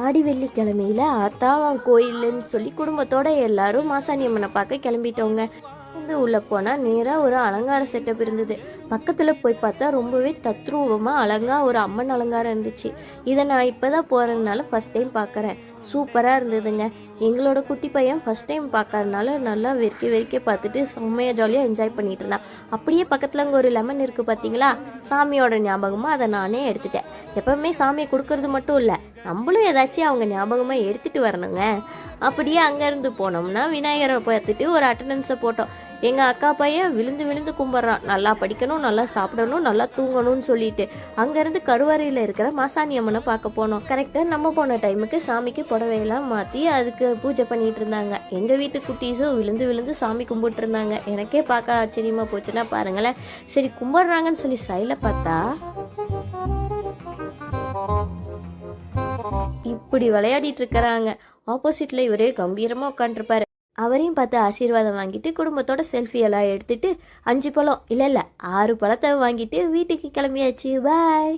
ஆடி வெள்ளிக்கிழமையில ஆத்தாவான் கோயிலுன்னு சொல்லி குடும்பத்தோட எல்லாரும் மாசாணி அம்மனை பார்க்க கிளம்பிட்டோங்க. உள்ள போனா நேரா ஒரு அலங்கார செட்டப் இருந்தது. பக்கத்துல போய் பார்த்தா ரொம்பவே தத்ரூபமா அழகா ஒரு அம்மன் அலங்காரம் இருந்துச்சு. இதை நான் இப்பதான் போறதுனால ஃபர்ஸ்ட் டைம் பார்க்கறேன். சூப்பரா இருந்ததுங்க. எங்களோட குட்டி பையன் ஃபர்ஸ்ட் டைம் பார்க்கறதுனால நல்லா வெறிக்க பார்த்துட்டு செம்மையா ஜாலியாக என்ஜாய் பண்ணிட்டு இருந்தான். அப்படியே பக்கத்தில் அங்கே ஒரு லெமன் இருக்கு பார்த்தீங்களா, சாமியோட ஞாபகமாக அதை நானே எடுத்துட்டேன். எப்பவுமே சாமியை கொடுக்கறது மட்டும் இல்லை, நம்மளும் ஏதாச்சும் அவங்க ஞாபகமாக எடுத்துட்டு வரணுங்க. அப்படியே அங்கேருந்து போனோம்னா விநாயகரை பார்த்துட்டு ஒரு அட்டண்டன்ஸை போட்டோம். எங்கள் அக்கா பையன் விழுந்து விழுந்து கும்பிட்றான், நல்லா படிக்கணும், நல்லா சாப்பிடணும், நல்லா தூங்கணும்னு சொல்லிட்டு. அங்கேருந்து கருவறையில் இருக்கிற மாசாணி அம்மனை பார்க்க போனோம். கரெக்டாக நம்ம போன டைமுக்கு சாமிக்கு புடவையெல்லாம் மாற்றி அதுக்கு பூஜை பண்ணிட்டு இருந்தாங்க. எங்கள் வீட்டு குட்டீஸும் விழுந்து விழுந்து சாமி கும்பிட்டு இருந்தாங்க. எனக்கே பார்க்க ஆச்சரியமா போச்சுன்னா பாருங்களேன். சரி கும்பிட்றாங்கன்னு சொல்லி சைடில் பார்த்தா இப்படி விளையாடிட்டு இருக்கிறாங்க. ஆப்போசிட்ல இவரே கம்பீரமா உட்காந்துருப்பாரு. அவரையும் பார்த்து ஆசீர்வாதம் வாங்கிட்டு குடும்பத்தோட செல்ஃபி எல்லாம் எடுத்துட்டு 5 பழம் இல்ல 6 பழத்தை வாங்கிட்டு வீட்டுக்கு கிளம்பியாச்சு. பாய்.